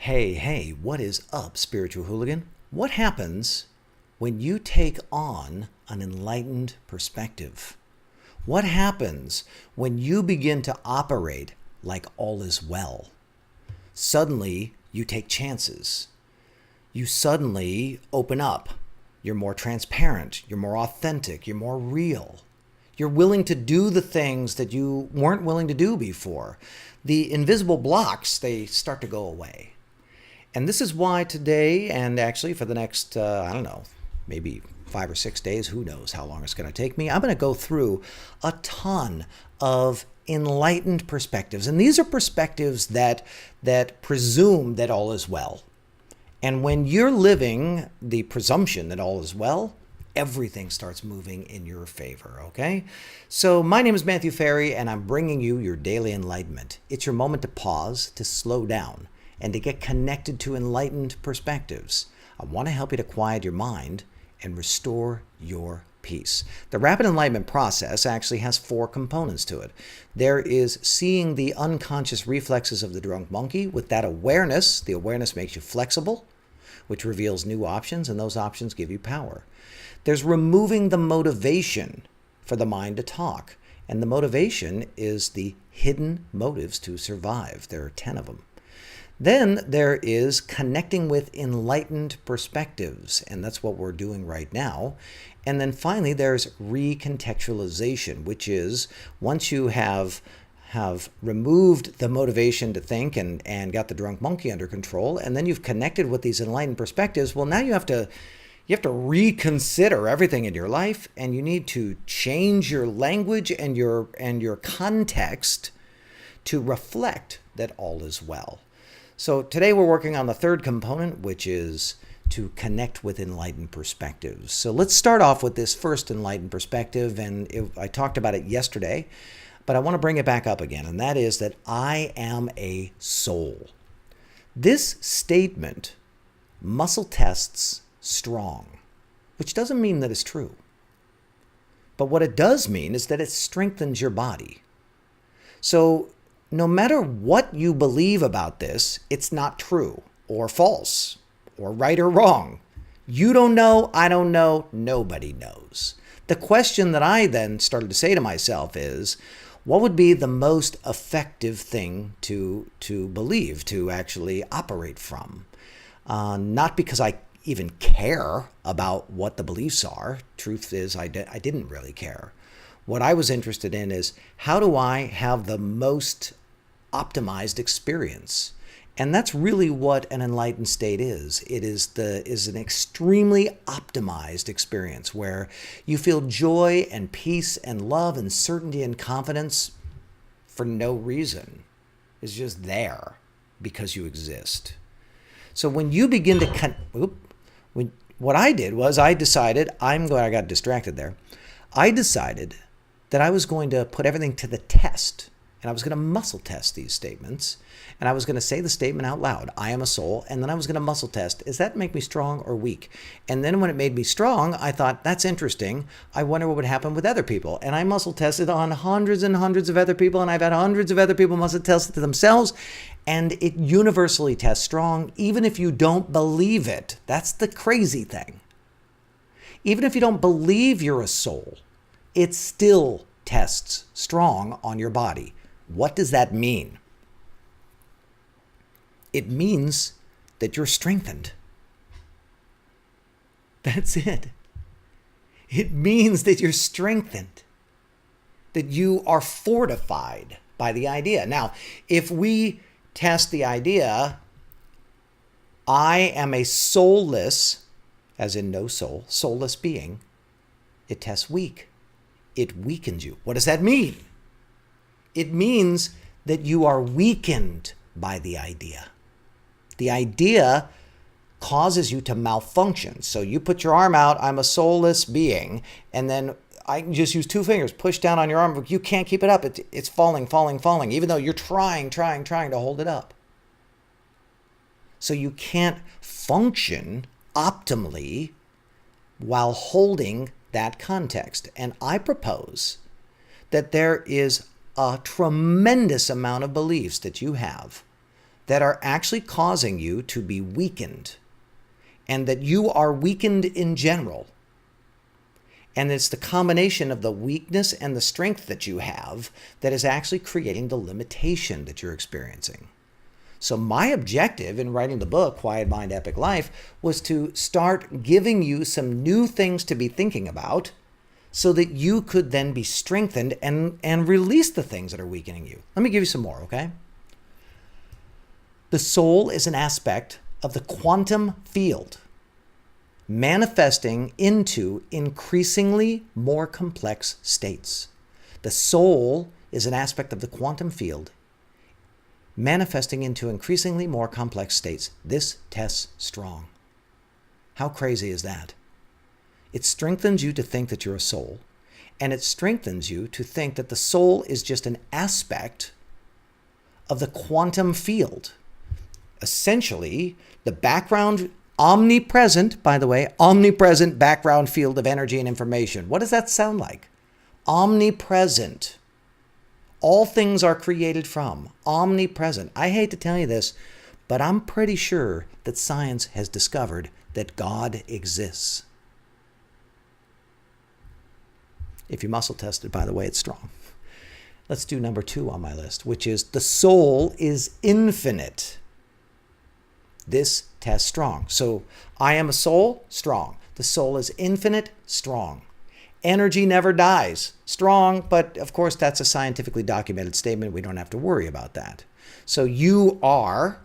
Hey, what is up, spiritual hooligan? What happens when you take on an enlightened perspective? What happens when you begin to operate like all is well? Suddenly, you take chances. You suddenly open up. You're more transparent. You're more authentic. You're more real. You're willing to do the things that you weren't willing to do before. The invisible blocks, they start to go away. And this is why today, and actually for the next, maybe 5 or 6 days, who knows how long it's going to take me, I'm going to go through a ton of enlightened perspectives. And these are perspectives that presume that all is well. And when you're living the presumption that all is well, everything starts moving in your favor, okay? So my name is Matthew Ferry, and I'm bringing you your daily enlightenment. It's your moment to pause, to slow down, and to get connected to enlightened perspectives. I want to help you to quiet your mind and restore your peace. The rapid enlightenment process actually has 4 components to it. There is seeing the unconscious reflexes of the drunk monkey. With that awareness, the awareness makes you flexible, which reveals new options, and those options give you power. There's removing the motivation for the mind to talk. And the motivation is the hidden motives to survive. There are 10 of them. Then there is connecting with enlightened perspectives, and that's what we're doing right now. And then finally, there's recontextualization, which is once you have removed the motivation to think and got the drunk monkey under control, and then you've connected with these enlightened perspectives, well, now you have to reconsider everything in your life, and you need to change your language and your context to reflect that all is well. So today we're working on the 3rd component, which is to connect with enlightened perspectives. So let's start off with this first enlightened perspective, and I talked about it yesterday, but I want to bring it back up again, and that is that I am a soul. This statement muscle tests strong, which doesn't mean that it's true. But what it does mean is that it strengthens your body. So no matter what you believe about this, it's not true or false or right or wrong. You don't know, I don't know, nobody knows. The question that I then started to say to myself is, what would be the most effective thing to believe, to actually operate from? Not because I even care about what the beliefs are. Truth is, I didn't really care. What I was interested in is, how do I have the most optimized experience? And that's really what an enlightened state is. It is an extremely optimized experience where you feel joy and peace and love and certainty and confidence for no reason. It's just there because you exist. So when you begin to what I did was I decided, I got distracted there. I decided that I was going to put everything to the test, and I was going to muscle test these statements, and I was going to say the statement out loud, I am a soul, and then I was going to muscle test, does that make me strong or weak? And then when it made me strong, I thought, that's interesting. I wonder what would happen with other people. And I muscle tested on hundreds and hundreds of other people, and I've had hundreds of other people muscle test it to themselves, and it universally tests strong, even if you don't believe it. That's the crazy thing. Even if you don't believe you're a soul, it still tests strong on your body. What does that mean? It means that you're strengthened. That's it. It means that you're strengthened, that you are fortified by the idea. Now, if we test the idea, I am a soulless, as in no soul, soulless being, it tests weak. It weakens you. What does that mean? It means that you are weakened by the idea. The idea causes you to malfunction. So you put your arm out, I'm a soulless being, and then I can just use 2 fingers, push down on your arm, but you can't keep it up. It's falling, even though you're trying to hold it up. So you can't function optimally while holding that context. And I propose that there is a tremendous amount of beliefs that you have that are actually causing you to be weakened, and that you are weakened in general. And it's the combination of the weakness and the strength that you have that is actually creating the limitation that you're experiencing. So my objective in writing the book, Quiet Mind, Epic Life, was to start giving you some new things to be thinking about so that you could then be strengthened and release the things that are weakening you. Let me give you some more, okay? The soul is an aspect of the quantum field, manifesting into increasingly more complex states. The soul is an aspect of the quantum field, manifesting into increasingly more complex states. This tests strong. How crazy is that? It strengthens you to think that you're a soul, and it strengthens you to think that the soul is just an aspect of the quantum field. Essentially, the background, omnipresent, by the way, omnipresent background field of energy and information. What does that sound like? Omnipresent. All things are created from. Omnipresent. I hate to tell you this, but I'm pretty sure that science has discovered that God exists. If you muscle tested, by the way, it's strong. Let's do number 2 on my list, which is the soul is infinite. This tests strong. So I am a soul, strong. The soul is infinite, strong. Energy never dies, strong, but of course that's a scientifically documented statement. We don't have to worry about that. So you are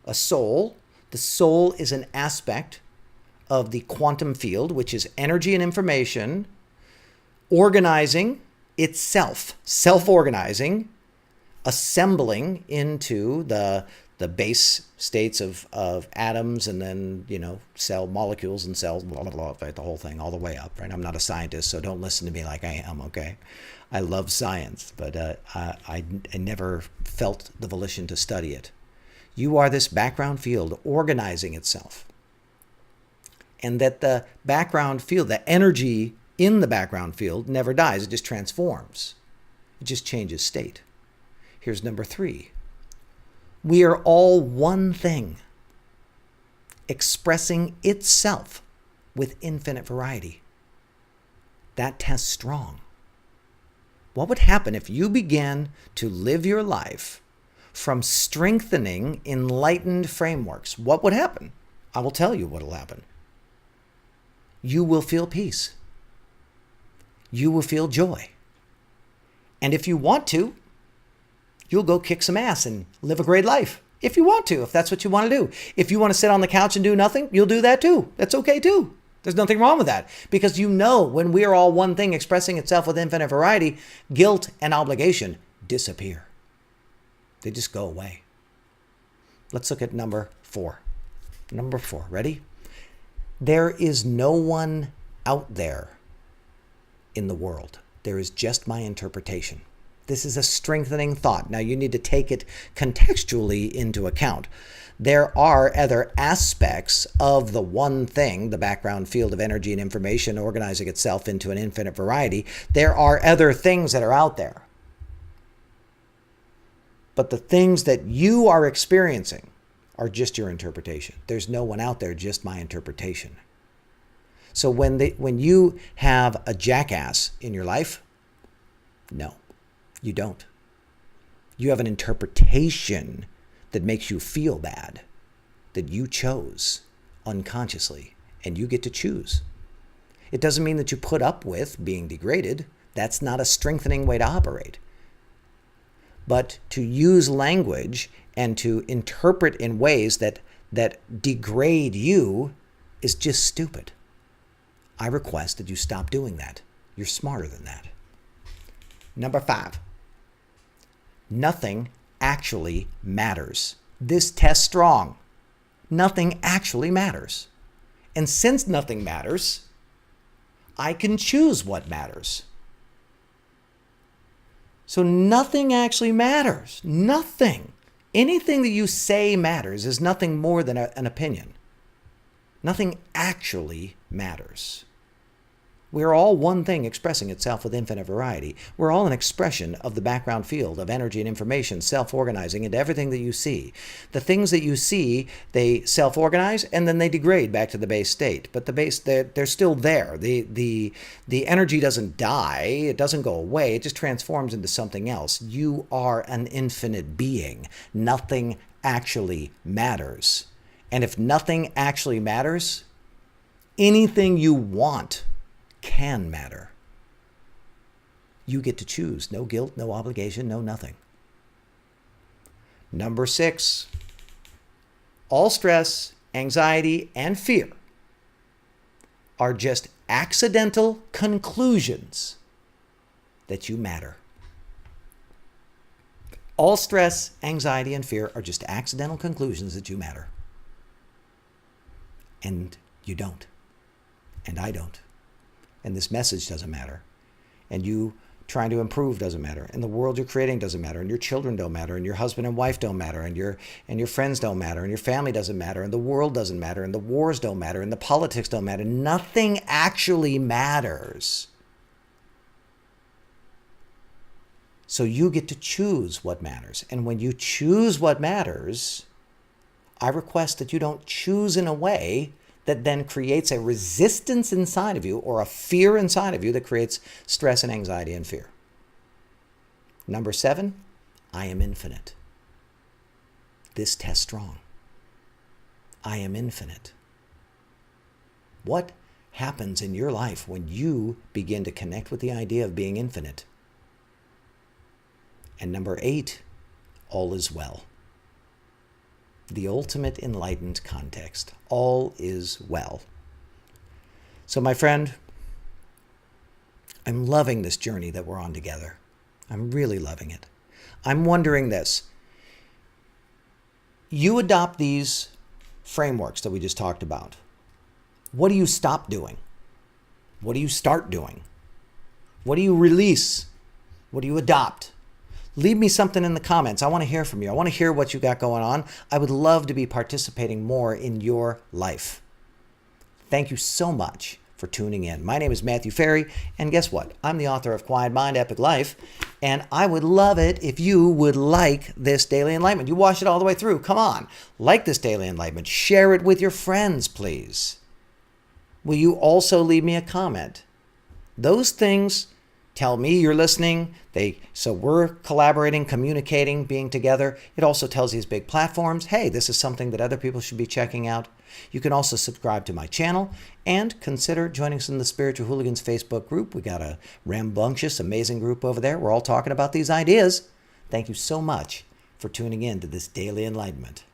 a soul. The soul is an aspect of the quantum field, which is energy and information, organizing itself, self-organizing, assembling into the base states of atoms, and then, cell molecules and cells, blah, blah, blah, right, the whole thing all the way up, right? I'm not a scientist, so don't listen to me like I am, okay? I love science, but I never felt the volition to study it. You are this background field organizing itself. And that the background field, the energy in the background field never dies. It just transforms. It just changes state. Here's number 3. We are all one thing, expressing itself with infinite variety. That tests strong. What would happen if you began to live your life from strengthening enlightened frameworks? What would happen? I will tell you what will happen. You will feel peace. You will feel joy. And if you want to, you'll go kick some ass and live a great life. If you want to, if that's what you want to do. If you want to sit on the couch and do nothing, you'll do that too. That's okay too. There's nothing wrong with that. Because when we are all one thing expressing itself with infinite variety, guilt and obligation disappear. They just go away. Let's look at number 4. Number 4, ready? There is no one out there in the world. There is just my interpretation. This is a strengthening thought. Now you need to take it contextually into account. There are other aspects of the one thing, the background field of energy and information organizing itself into an infinite variety. There are other things that are out there. But the things that you are experiencing are just your interpretation. There's no one out there, just my interpretation. So when you have a jackass in your life, no. You don't. You have an interpretation that makes you feel bad, that you chose unconsciously, and you get to choose. It doesn't mean that you put up with being degraded. That's not a strengthening way to operate. But to use language and to interpret in ways that degrade you is just stupid. I request that you stop doing that. You're smarter than that. Number 5. Nothing actually matters. This tests strong. Nothing actually matters. And since nothing matters, I can choose what matters. So nothing actually matters. Nothing. Anything that you say matters is nothing more than an opinion. Nothing actually matters. We're all one thing expressing itself with infinite variety. We're all an expression of the background field of energy and information self-organizing into everything that you see. The things that you see, they self-organize and then they degrade back to the base state. But the base, they're still there. The energy doesn't die. It doesn't go away. It just transforms into something else. You are an infinite being. Nothing actually matters. And if nothing actually matters, anything you want can matter. You get to choose. No guilt, no obligation, no nothing. Number 6, all stress, anxiety, and fear are just accidental conclusions that you matter. All stress, anxiety, and fear are just accidental conclusions that you matter. And you don't. And I don't. And this message doesn't matter. And you trying to improve doesn't matter. And the world you're creating doesn't matter. And your children don't matter. And your husband and wife don't matter. And your friends don't matter. And your family doesn't matter. And the world doesn't matter. And the wars don't matter. And the politics don't matter. Nothing actually matters. So you get to choose what matters. And when you choose what matters, I request that you don't choose in a way that then creates a resistance inside of you or a fear inside of you that creates stress and anxiety and fear. Number 7, I am infinite. This test strong. I am infinite. What happens in your life when you begin to connect with the idea of being infinite? And number 8, all is well. The ultimate enlightened context. All is well. So my friend, I'm loving this journey that we're on together. I'm really loving it. I'm wondering this. You adopt these frameworks that we just talked about. What do you stop doing? What do you start doing? What do you release? What do you adopt? Leave me something in the comments. I want to hear from you. I want to hear what you got going on. I would love to be participating more in your life. Thank you so much for tuning in. My name is Matthew Ferry, and guess what? I'm the author of Quiet Mind, Epic Life, and I would love it if you would like this Daily Enlightenment. You watch it all the way through. Come on. Like this Daily Enlightenment. Share it with your friends, please. Will you also leave me a comment? Those things tell me you're listening. So we're collaborating, communicating, being together. It also tells these big platforms, hey, this is something that other people should be checking out. You can also subscribe to my channel and consider joining us in the Spiritual Hooligans Facebook group. We got a rambunctious, amazing group over there. We're all talking about these ideas. Thank you so much for tuning in to this Daily Enlightenment.